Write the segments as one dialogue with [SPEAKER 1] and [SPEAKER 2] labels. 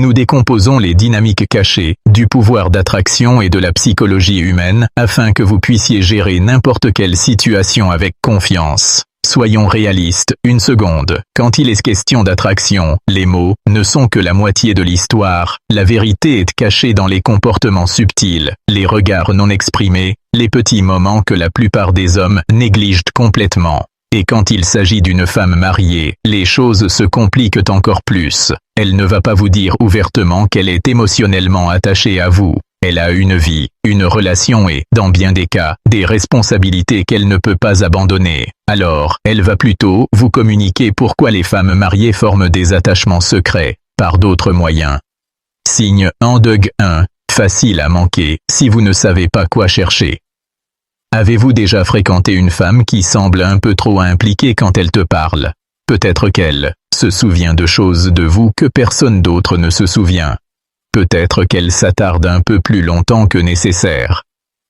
[SPEAKER 1] nous décomposons les dynamiques cachées, du pouvoir d'attraction et de la psychologie humaine, afin que vous puissiez gérer n'importe quelle situation avec confiance. Soyons réalistes, une seconde. Quand il est question d'attraction, les mots ne sont que la moitié de l'histoire. La vérité est cachée dans les comportements subtils, les regards non exprimés, les petits moments que la plupart des hommes négligent complètement. Et quand il s'agit d'une femme mariée, les choses se compliquent encore plus. Elle ne va pas vous dire ouvertement qu'elle est émotionnellement attachée à vous. Elle a une vie, une relation et, dans bien des cas, des responsabilités qu'elle ne peut pas abandonner. Alors, elle va plutôt vous communiquer pourquoi les femmes mariées forment des attachements secrets, par d'autres moyens. Signe Andeg 1. Facile à manquer, si vous ne savez pas quoi chercher. Avez-vous déjà fréquenté une femme qui semble un peu trop impliquée quand elle te parle? Peut-être qu'elle se souvient de choses de vous que personne d'autre ne se souvient. Peut-être qu'elle s'attarde un peu plus longtemps que nécessaire.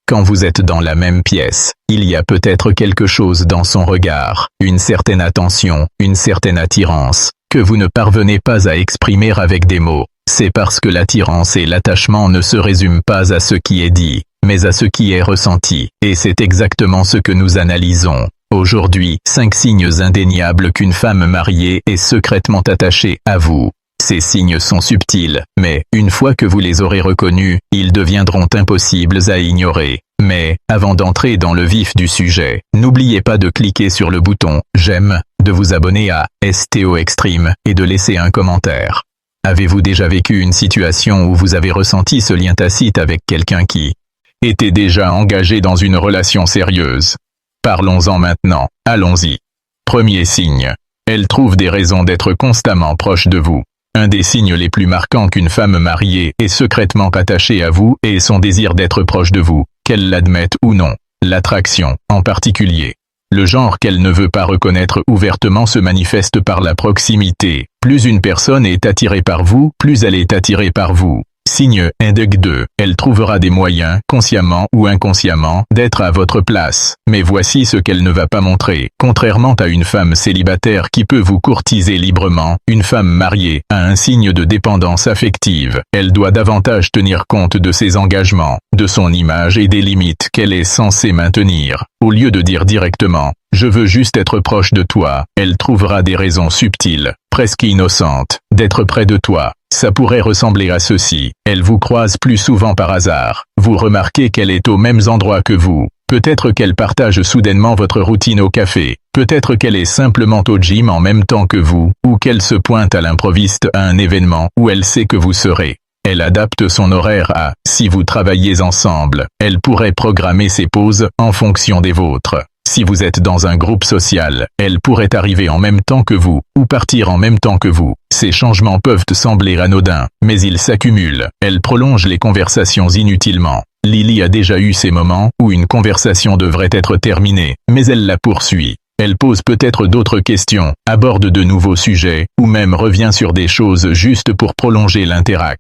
[SPEAKER 1] Quand vous êtes dans la même pièce, il y a peut-être quelque chose dans son regard, une certaine attention, une certaine attirance, que vous ne parvenez pas à exprimer avec des mots. C'est parce que l'attirance et l'attachement ne se résument pas à ce qui est dit, mais à ce qui est ressenti, et c'est exactement ce que nous analysons. Aujourd'hui, 5 signes indéniables qu'une femme mariée est secrètement attachée à vous. Ces signes sont subtils, mais, une fois que vous les aurez reconnus, ils deviendront impossibles à ignorer. Mais, avant d'entrer dans le vif du sujet, n'oubliez pas de cliquer sur le bouton « J'aime », de vous abonner à STO Extreme et de laisser un commentaire. Avez-vous déjà vécu une situation où vous avez ressenti ce lien tacite avec quelqu'un qui était déjà engagé dans une relation sérieuse? Parlons-en maintenant, allons-y. Premier signe. Elle trouve des raisons d'être constamment proche de vous. Un des signes les plus marquants qu'une femme mariée est secrètement attachée à vous est son désir d'être proche de vous, qu'elle l'admette ou non. L'attraction, en particulier. Le genre qu'elle ne veut pas reconnaître ouvertement se manifeste par la proximité. Plus une personne est attirée par vous, plus elle est attirée par vous. Signe Indeg 2. Elle trouvera des moyens, consciemment ou inconsciemment, d'être à votre place. Mais voici ce qu'elle ne va pas montrer. Contrairement à une femme célibataire qui peut vous courtiser librement, une femme mariée a un signe de dépendance affective. Elle doit davantage tenir compte de ses engagements, de son image et des limites qu'elle est censée maintenir. Au lieu de dire directement « Je veux juste être proche de toi », elle trouvera des raisons subtiles, presque innocentes, d'être près de toi. Ça pourrait ressembler à ceci. Elle vous croise plus souvent par hasard. Vous remarquez qu'elle est aux mêmes endroits que vous. Peut-être qu'elle partage soudainement votre routine au café. Peut-être qu'elle est simplement au gym en même temps que vous, ou qu'elle se pointe à l'improviste à un événement où elle sait que vous serez. Elle adapte son horaire à « si vous travaillez ensemble ». Elle pourrait programmer ses pauses en fonction des vôtres. Si vous êtes dans un groupe social, elle pourrait arriver en même temps que vous, ou partir en même temps que vous. Ces changements peuvent sembler anodins, mais ils s'accumulent. Elle prolonge les conversations inutilement. Lily a déjà eu ces moments où une conversation devrait être terminée, mais elle la poursuit. Elle pose peut-être d'autres questions, aborde de nouveaux sujets, ou même revient sur des choses juste pour prolonger l'interac.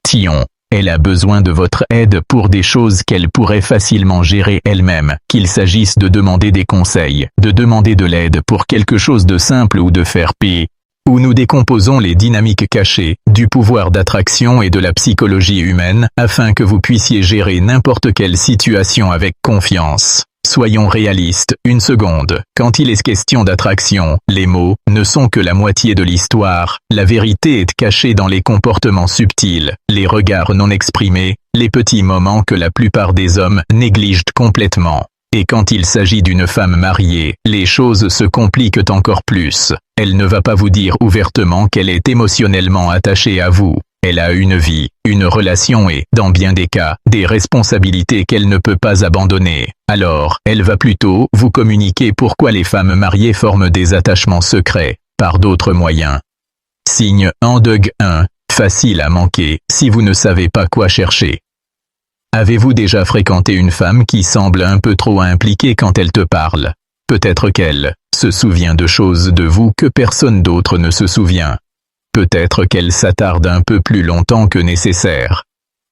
[SPEAKER 1] Tion. Elle a besoin de votre aide pour des choses qu'elle pourrait facilement gérer elle-même, qu'il s'agisse de demander des conseils, de demander de l'aide pour quelque chose de simple ou de faire pire. Où nous décomposons les dynamiques cachées, du pouvoir d'attraction et de la psychologie humaine, afin que vous puissiez gérer n'importe quelle situation avec confiance. Soyons réalistes, une seconde. Quand il est question d'attraction, les mots ne sont que la moitié de l'histoire. La vérité est cachée dans les comportements subtils, les regards non exprimés, les petits moments que la plupart des hommes négligent complètement. Et quand il s'agit d'une femme mariée, les choses se compliquent encore plus. Elle ne va pas vous dire ouvertement qu'elle est émotionnellement attachée à vous. Elle a une vie, une relation et, dans bien des cas, des responsabilités qu'elle ne peut pas abandonner. Alors, elle va plutôt vous communiquer pourquoi les femmes mariées forment des attachements secrets, par d'autres moyens. Signe Andeg 1. Facile à manquer, si vous ne savez pas quoi chercher. Avez-vous déjà fréquenté une femme qui semble un peu trop impliquée quand elle te parle? Peut-être qu'elle se souvient de choses de vous que personne d'autre ne se souvient. Peut-être qu'elle s'attarde un peu plus longtemps que nécessaire.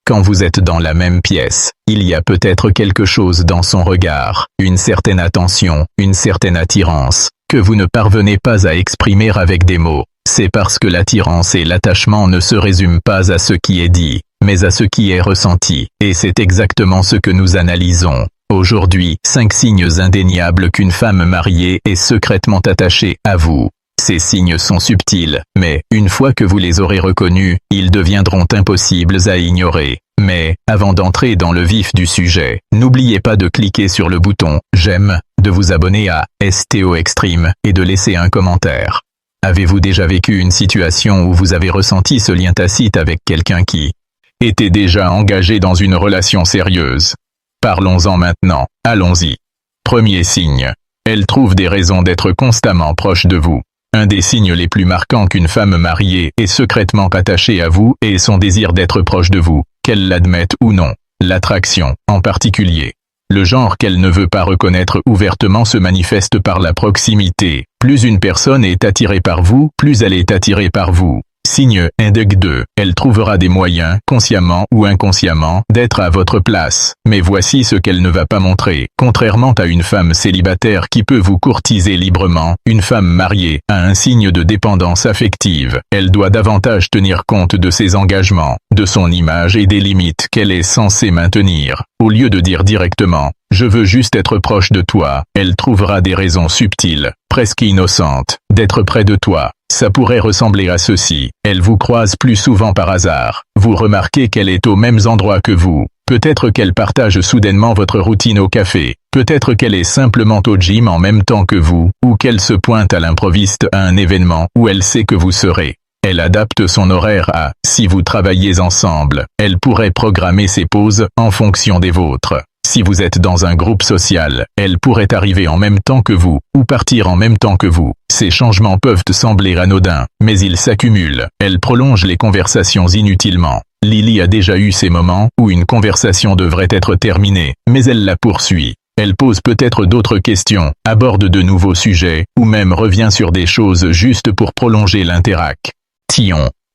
[SPEAKER 1] Quand vous êtes dans la même pièce, il y a peut-être quelque chose dans son regard, une certaine attention, une certaine attirance, que vous ne parvenez pas à exprimer avec des mots. C'est parce que l'attirance et l'attachement ne se résument pas à ce qui est dit, mais à ce qui est ressenti, et c'est exactement ce que nous analysons. Aujourd'hui, 5 signes indéniables qu'une femme mariée est secrètement attachée à vous. Ces signes sont subtils, mais, une fois que vous les aurez reconnus, ils deviendront impossibles à ignorer. Mais, avant d'entrer dans le vif du sujet, n'oubliez pas de cliquer sur le bouton « J'aime », de vous abonner à STO Extreme et de laisser un commentaire. Avez-vous déjà vécu une situation où vous avez ressenti ce lien tacite avec quelqu'un qui était déjà engagé dans une relation sérieuse? Parlons-en maintenant, allons-y. Premier signe. Elle trouve des raisons d'être constamment proche de vous. Un des signes les plus marquants qu'une femme mariée est secrètement attachée à vous est son désir d'être proche de vous, qu'elle l'admette ou non. L'attraction, en particulier. Le genre qu'elle ne veut pas reconnaître ouvertement se manifeste par la proximité. Plus une personne est attirée par vous, plus elle est attirée par vous. Signe indique 2. Elle trouvera des moyens, consciemment ou inconsciemment, d'être à votre place. Mais voici ce qu'elle ne va pas montrer. Contrairement à une femme célibataire qui peut vous courtiser librement, une femme mariée a un signe de dépendance affective. Elle doit davantage tenir compte de ses engagements, de son image et des limites qu'elle est censée maintenir. Au lieu de dire directement « Je veux juste être proche de toi », elle trouvera des raisons subtiles, presque innocentes, d'être près de toi. Ça pourrait ressembler à ceci. Elle vous croise plus souvent par hasard. Vous remarquez qu'elle est aux mêmes endroits que vous. Peut-être qu'elle partage soudainement votre routine au café. Peut-être qu'elle est simplement au gym en même temps que vous, ou qu'elle se pointe à l'improviste à un événement où elle sait que vous serez. Elle adapte son horaire à « si vous travaillez ensemble ». Elle pourrait programmer ses pauses en fonction des vôtres. Si vous êtes dans un groupe social, elle pourrait arriver en même temps que vous, ou partir en même temps que vous. Ces changements peuvent sembler anodins, mais ils s'accumulent. Elle prolonge les conversations inutilement. Lily a déjà eu ces moments où une conversation devrait être terminée, mais elle la poursuit. Elle pose peut-être d'autres questions, aborde de nouveaux sujets, ou même revient sur des choses juste pour prolonger l'interact.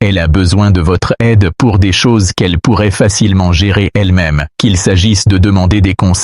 [SPEAKER 1] Elle a besoin de votre aide pour des choses qu'elle pourrait facilement gérer elle-même, qu'il s'agisse de demander des conseils